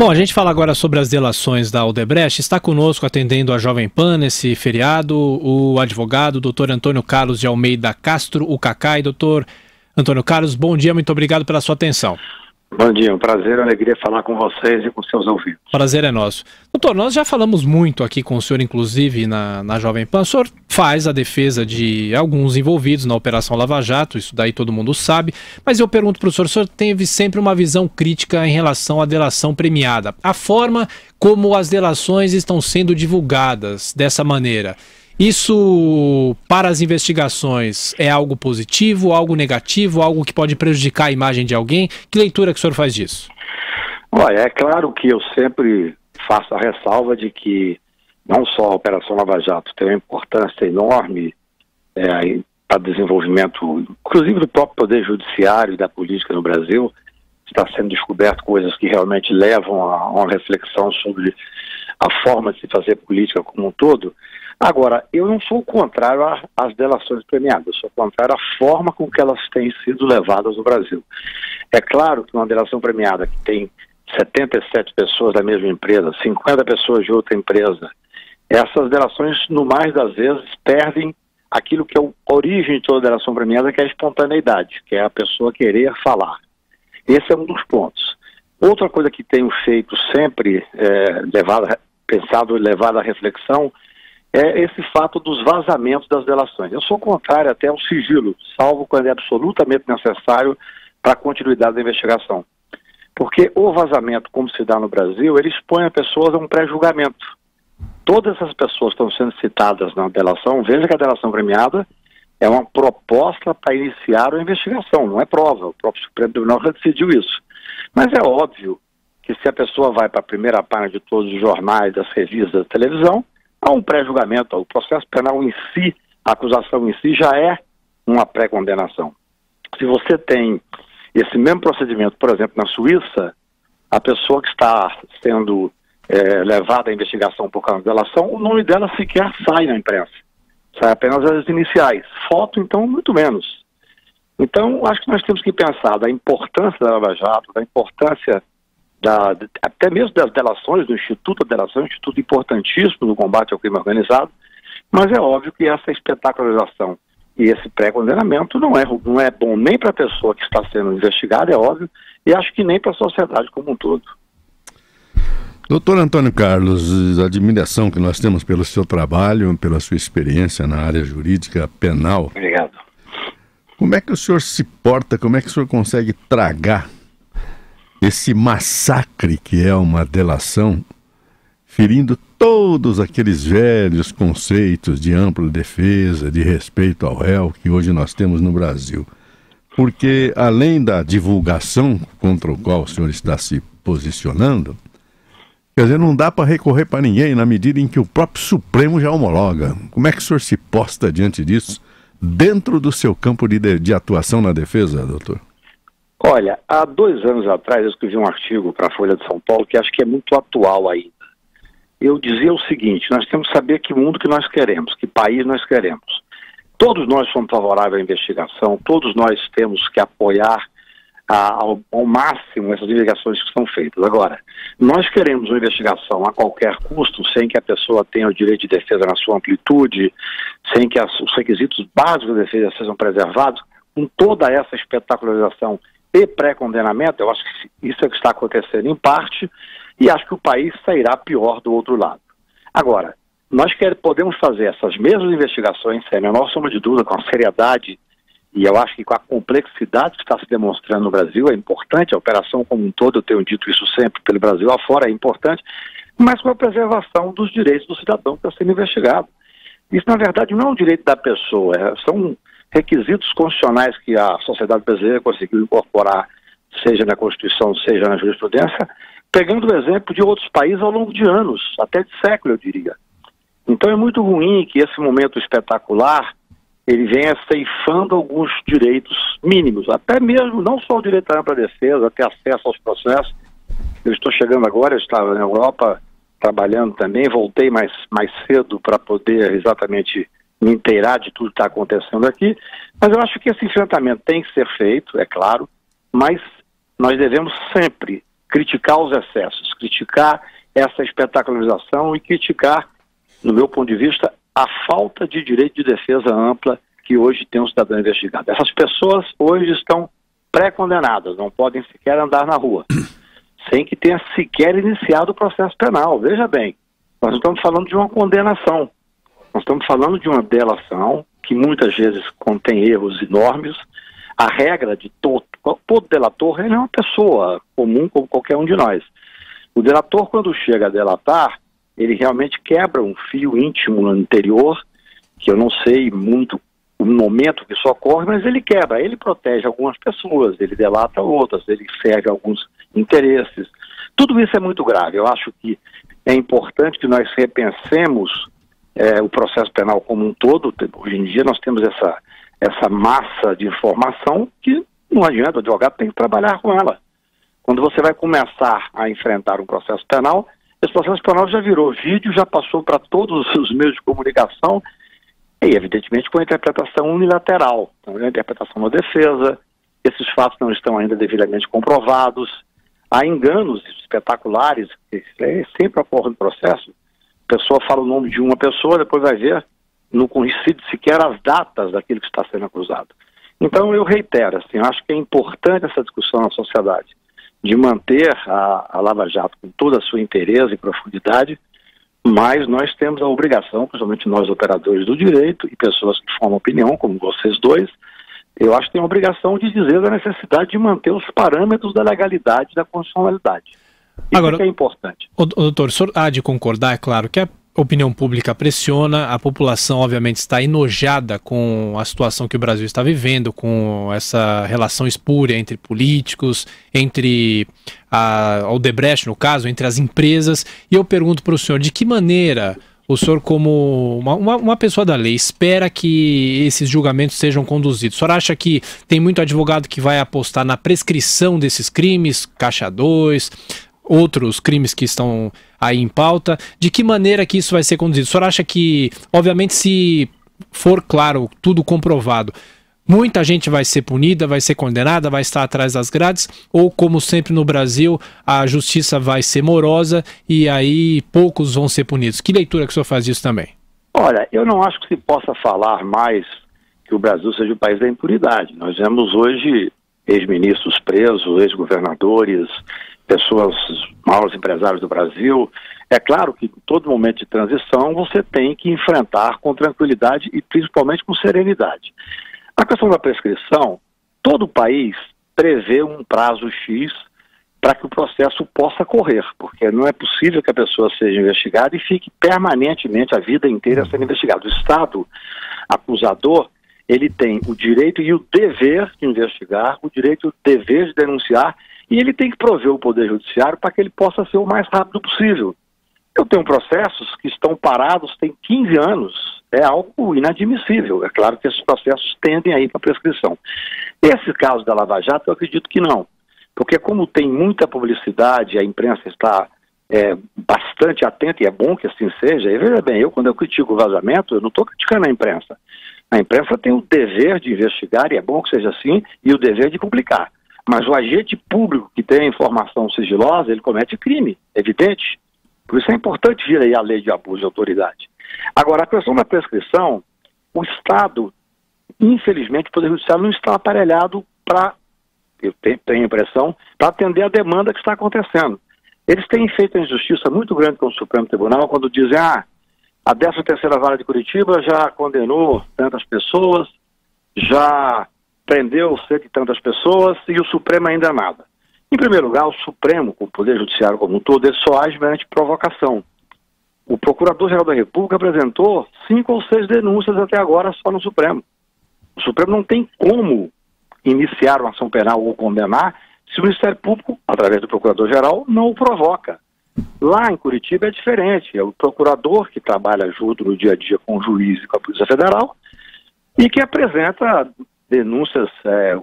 Bom, a gente fala agora sobre as delações da Odebrecht. Está conosco, atendendo a Jovem Pan nesse feriado, o advogado Dr. Antônio Carlos de Almeida Castro, o Cacai. Doutor Antônio Carlos, bom dia, muito obrigado pela sua atenção. Bom dia, um prazer, uma alegria falar com vocês e com seus ouvintes. Prazer é nosso. Doutor, nós já falamos muito aqui com o senhor, inclusive na Jovem Pan. O senhor faz a defesa de alguns envolvidos na Operação Lava Jato, isso daí todo mundo sabe, mas eu pergunto para o senhor teve sempre uma visão crítica em relação à delação premiada. A forma como as delações estão sendo divulgadas dessa maneira, isso para as investigações é algo positivo, algo negativo, algo que pode prejudicar a imagem de alguém? Que leitura que o senhor faz disso? Olha, é claro que eu sempre faço a ressalva de que não só a Operação Lava Jato tem uma importância enorme para o desenvolvimento, inclusive do próprio Poder Judiciário e da política no Brasil. Está sendo descoberto coisas que realmente levam a uma reflexão sobre a forma de se fazer política como um todo. Agora, eu não sou contrário às delações premiadas, eu sou contrário à forma com que elas têm sido levadas no Brasil. É claro que uma delação premiada que tem 77 pessoas da mesma empresa, 50 pessoas de outra empresa, essas delações, no mais das vezes, perdem aquilo que é a origem de toda delação premiada, que é a espontaneidade, que é a pessoa querer falar. Esse é um dos pontos. Outra coisa que tenho feito sempre, pensado e levado à reflexão, é esse fato dos vazamentos das delações. Eu sou contrário até ao sigilo, salvo quando é absolutamente necessário para a continuidade da investigação. Porque o vazamento, como se dá no Brasil, ele expõe as pessoas a um pré-julgamento. Todas essas pessoas estão sendo citadas na delação. Veja que a delação premiada é uma proposta para iniciar a investigação, não é prova. O próprio Supremo Tribunal já decidiu isso. Mas é óbvio que se a pessoa vai para a primeira página de todos os jornais, das revistas, da televisão, há um pré-julgamento. O processo penal em si, a acusação em si, já é uma pré-condenação. Se você tem esse mesmo procedimento, por exemplo, na Suíça, a pessoa que está sendo levada à investigação por causa da delação, o nome dela sequer sai na imprensa. Sai apenas as iniciais. Foto, então, muito menos. Então, acho que nós temos que pensar da importância da Lava Jato, da importância até mesmo das delações, do Instituto da Delação, um instituto importantíssimo no combate ao crime organizado, mas é óbvio que essa espetacularização e esse pré-condenamento não é bom nem para a pessoa que está sendo investigada, é óbvio, e acho que nem para a sociedade como um todo. Doutor Antônio Carlos, a admiração que nós temos pelo seu trabalho, pela sua experiência na área jurídica penal. Obrigado. Como é que o senhor se porta, como é que o senhor consegue tragar esse massacre que é uma delação, ferindo todos aqueles velhos conceitos de ampla defesa, de respeito ao réu que hoje nós temos no Brasil? Porque, além da divulgação contra o qual o senhor está se posicionando, quer dizer, não dá para recorrer para ninguém na medida em que o próprio Supremo já homologa. Como é que o senhor se posta diante disso, dentro do seu campo de atuação na defesa, doutor? Olha, há 2 anos atrás eu escrevi um artigo para a Folha de São Paulo que acho que é muito atual ainda. Eu dizia o seguinte: nós temos que saber que mundo que nós queremos, que país nós queremos. Todos nós somos favoráveis à investigação, todos nós temos que apoiar ao máximo essas investigações que são feitas. Agora, nós queremos uma investigação a qualquer custo, sem que a pessoa tenha o direito de defesa na sua amplitude, sem que os requisitos básicos da defesa sejam preservados, com toda essa espetacularização e pré-condenamento. Eu acho que isso é o que está acontecendo em parte, e acho que o país sairá pior do outro lado. Agora, nós podemos fazer essas mesmas investigações, sem a menor sombra de dúvida, com a seriedade, e eu acho que com a complexidade que está se demonstrando no Brasil, é importante, a operação como um todo, eu tenho dito isso sempre, pelo Brasil afora, é importante, mas com a preservação dos direitos do cidadão que está sendo investigado. Isso, na verdade, não é um direito da pessoa, são requisitos constitucionais que a sociedade brasileira conseguiu incorporar, seja na Constituição, seja na jurisprudência, pegando o exemplo de outros países ao longo de anos, até de século, eu diria. Então é muito ruim que esse momento espetacular, ele venha ceifando alguns direitos mínimos, até mesmo, não só o direito à ampla defesa, até acesso aos processos. Eu estou chegando agora, eu estava na Europa trabalhando também, voltei mais cedo para poder exatamente me inteirar de tudo que está acontecendo aqui, mas eu acho que esse enfrentamento tem que ser feito, é claro, mas nós devemos sempre criticar os excessos, criticar essa espetacularização e criticar, no meu ponto de vista, a falta de direito de defesa ampla que hoje tem um cidadão investigado. Essas pessoas hoje estão pré-condenadas, não podem sequer andar na rua, sem que tenha sequer iniciado o processo penal. Veja bem, nós não estamos falando de uma condenação, nós estamos falando de uma delação que muitas vezes contém erros enormes. A regra de todo delator, ele é uma pessoa comum como qualquer um de nós. O delator, quando chega a delatar, ele realmente quebra um fio íntimo no interior, que eu não sei muito o momento que isso ocorre, mas ele quebra, ele protege algumas pessoas, ele delata outras, ele serve alguns interesses. Tudo isso é muito grave. Eu acho que é importante que nós repensemos o processo penal como um todo. Hoje em dia nós temos essa massa de informação que não adianta, o advogado tem que trabalhar com ela. Quando você vai começar a enfrentar um processo penal, esse processo penal já virou vídeo, já passou para todos os meios de comunicação e, evidentemente, com a interpretação unilateral. Então, a interpretação da defesa, esses fatos não estão ainda devidamente comprovados, há enganos espetaculares, que sempre ocorre no processo. A pessoa fala o nome de uma pessoa, depois vai ver, não coincide sequer as datas daquilo que está sendo acusado. Então, eu reitero, assim, eu acho que é importante essa discussão na sociedade, de manter a Lava Jato com toda a sua inteireza e profundidade, mas nós temos a obrigação, principalmente nós operadores do direito e pessoas que formam opinião, como vocês dois, eu acho que tem a obrigação de dizer da necessidade de manter os parâmetros da legalidade e da constitucionalidade. Isso agora, que é importante. Doutor, o senhor há de concordar, é claro, que a opinião pública pressiona, a população obviamente está enojada com a situação que o Brasil está vivendo, com essa relação espúria entre políticos, entre a Odebrecht, no caso, entre as empresas, e eu pergunto para o senhor, de que maneira o senhor, como uma pessoa da lei, espera que esses julgamentos sejam conduzidos? O senhor acha que tem muito advogado que vai apostar na prescrição desses crimes, Caixa 2, outros crimes que estão aí em pauta? De que maneira que isso vai ser conduzido? O senhor acha que, obviamente, se for, claro, tudo comprovado, muita gente vai ser punida, vai ser condenada, vai estar atrás das grades, ou, como sempre no Brasil, a justiça vai ser morosa e aí poucos vão ser punidos? Que leitura que o senhor faz disso também? Olha, eu não acho que se possa falar mais que o Brasil seja o país da impunidade. Nós vemos hoje ex-ministros presos, ex-governadores, pessoas, maiores empresários do Brasil. É claro que em todo momento de transição você tem que enfrentar com tranquilidade e principalmente com serenidade. A questão da prescrição, todo país prevê um prazo X para que o processo possa correr, porque não é possível que a pessoa seja investigada e fique permanentemente a vida inteira sendo investigada. O Estado acusador, ele tem o direito e o dever de investigar, o direito e o dever de denunciar, e ele tem que prover o Poder Judiciário para que ele possa ser o mais rápido possível. Eu tenho processos que estão parados tem 15 anos, é algo inadmissível. É claro que esses processos tendem a ir para a prescrição. Esse caso da Lava Jato, eu acredito que não, porque como tem muita publicidade, a imprensa está bastante atenta, e é bom que assim seja. E veja bem, quando eu critico o vazamento, eu não estou criticando a imprensa. A imprensa tem o dever de investigar, e é bom que seja assim, e o dever de publicar. Mas o agente público que tem a informação sigilosa, ele comete crime, evidente. Por isso é importante vir aí a lei de abuso de autoridade. Agora, a questão da prescrição, o Estado, infelizmente, o Poder Judiciário não está aparelhado para, eu tenho a impressão, para atender a demanda que está acontecendo. Eles têm feito uma injustiça muito grande com o Supremo Tribunal quando dizem, a 13ª Vara de Curitiba já condenou tantas pessoas, já prendeu cento e tantas pessoas e o Supremo ainda nada. Em primeiro lugar, o Supremo, o Poder Judiciário como um todo, ele só age mediante provocação. O Procurador-Geral da República apresentou 5 ou 6 denúncias até agora só no Supremo. O Supremo não tem como iniciar uma ação penal ou condenar se o Ministério Público, através do Procurador-Geral, não o provoca. Lá em Curitiba é diferente, é o procurador que trabalha junto no dia a dia com o juiz e com a Polícia Federal e que apresenta denúncias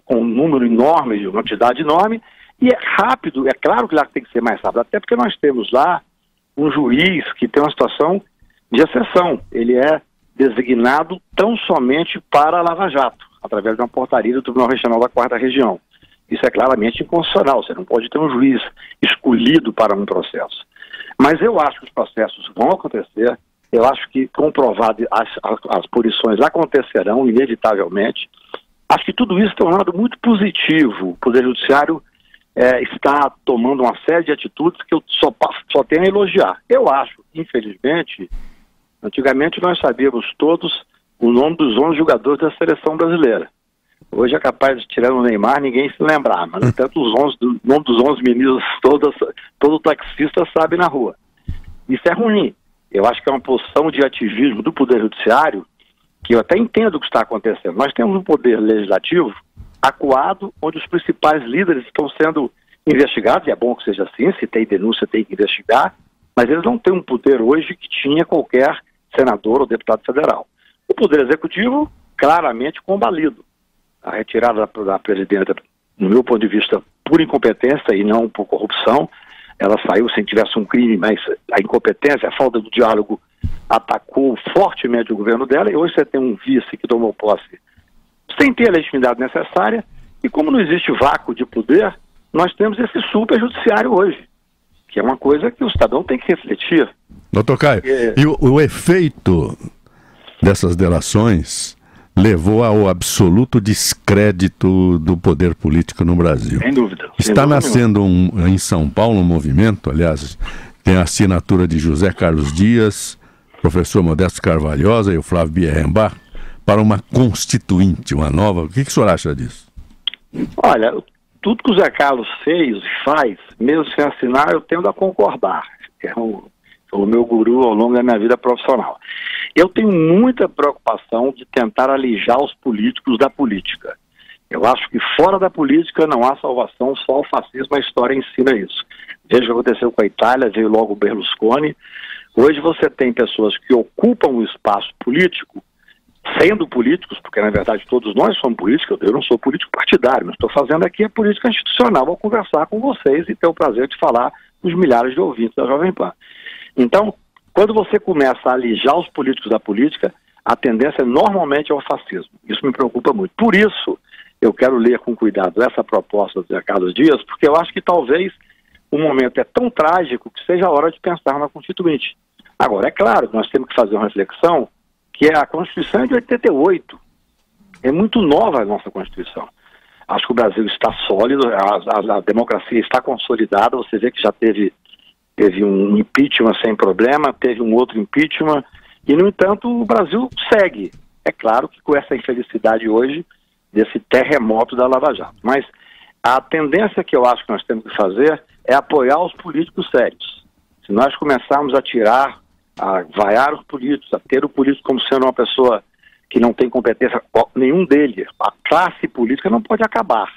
com um número enorme, de uma quantidade enorme, e é rápido. É claro que lá tem que ser mais rápido, até porque nós temos lá um juiz que tem uma situação de exceção. Ele é designado tão somente para a Lava Jato, através de uma portaria do Tribunal Regional da 4ª Região. Isso é claramente inconstitucional. Você não pode ter um juiz escolhido para um processo. Mas eu acho que os processos vão acontecer. Eu acho que, comprovado, as punições acontecerão, inevitavelmente. Acho que tudo isso tem um lado muito positivo. O Poder Judiciário está tomando uma série de atitudes que eu só tenho a elogiar. Eu acho, infelizmente, antigamente nós sabíamos todos o nome dos 11 jogadores da seleção brasileira. Hoje é capaz de tirar o Neymar, ninguém se lembrar, mas no entanto o nome dos 11 meninos, todo taxista sabe na rua. Isso é ruim. Eu acho que é uma posição de ativismo do Poder Judiciário, que eu até entendo o que está acontecendo. Nós temos um poder legislativo acuado, onde os principais líderes estão sendo investigados, e é bom que seja assim, se tem denúncia tem que investigar, mas eles não têm um poder hoje que tinha qualquer senador ou deputado federal. O Poder Executivo, claramente combalido. A retirada da presidenta, no meu ponto de vista, por incompetência e não por corrupção. Ela saiu sem tivesse um crime, mas a incompetência, a falta de diálogo atacou fortemente o governo dela, e hoje você tem um vice que tomou posse sem ter a legitimidade necessária, e como não existe vácuo de poder, nós temos esse super judiciário hoje, que é uma coisa que o cidadão tem que refletir. Doutor Caio, e o efeito dessas delações levou ao absoluto descrédito do poder político no Brasil. Sem dúvida. Está nascendo em São Paulo um movimento, aliás, tem a assinatura de José Carlos Dias, professor Modesto Carvalhosa e o Flávio Bierrembach, para uma constituinte, uma nova. O que o senhor acha disso? Olha, tudo que o Zé Carlos fez e faz, mesmo sem assinar, eu tendo a concordar. É o meu guru ao longo da minha vida profissional. Eu tenho muita preocupação de tentar alijar os políticos da política. Eu acho que fora da política não há salvação, só o fascismo, a história ensina isso. Veja o que aconteceu com a Itália, veio logo o Berlusconi. Hoje você tem pessoas que ocupam o espaço político, sendo políticos, porque na verdade todos nós somos políticos, eu não sou político partidário, mas estou fazendo aqui a política institucional, vou conversar com vocês e ter o prazer de falar com os milhares de ouvintes da Jovem Pan. Então, quando você começa a alijar os políticos da política, a tendência normalmente é o fascismo. Isso me preocupa muito. Por isso, eu quero ler com cuidado essa proposta do Zé Carlos Dias, porque eu acho que talvez o momento é tão trágico que seja a hora de pensar na Constituinte. Agora, é claro que nós temos que fazer uma reflexão, que é a Constituição é de 88. É muito nova a nossa Constituição. Acho que o Brasil está sólido, a democracia está consolidada, você vê que já teve um impeachment sem problema, teve um outro impeachment, e, no entanto, o Brasil segue. É claro que com essa infelicidade hoje, desse terremoto da Lava Jato. Mas a tendência que eu acho que nós temos que fazer é apoiar os políticos sérios. Se nós começarmos a vaiar os políticos, a ter o político como sendo uma pessoa que não tem competência, nenhum deles, a classe política não pode acabar.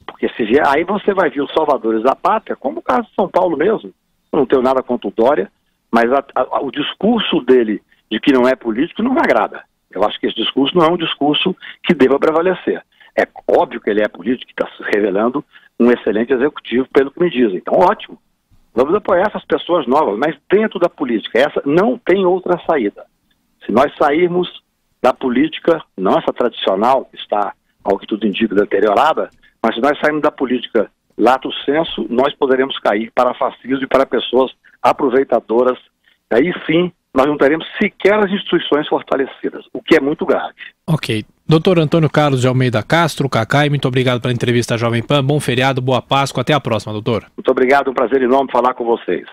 Porque se vier, aí você vai ver os salvadores da pátria, como o caso de São Paulo mesmo. Eu não tenho nada contra o Dória, mas o discurso dele de que não é político não me agrada. Eu acho que esse discurso não é um discurso que deva prevalecer. É óbvio que ele é político, que está se revelando um excelente executivo, pelo que me dizem. Então, ótimo. Vamos apoiar essas pessoas novas, mas dentro da política. Essa não tem outra saída. Se nós sairmos da política, não essa tradicional, que está, ao que tudo indica, deteriorada, mas se nós sairmos da política lato sensu, nós poderemos cair para fascismo e para pessoas aproveitadoras. Aí sim, nós não teremos sequer as instituições fortalecidas, o que é muito grave. Ok. Doutor Antônio Carlos de Almeida Castro, Cacai, muito obrigado pela entrevista à Jovem Pan. Bom feriado, boa Páscoa. Até a próxima, doutor. Muito obrigado, um prazer enorme falar com vocês.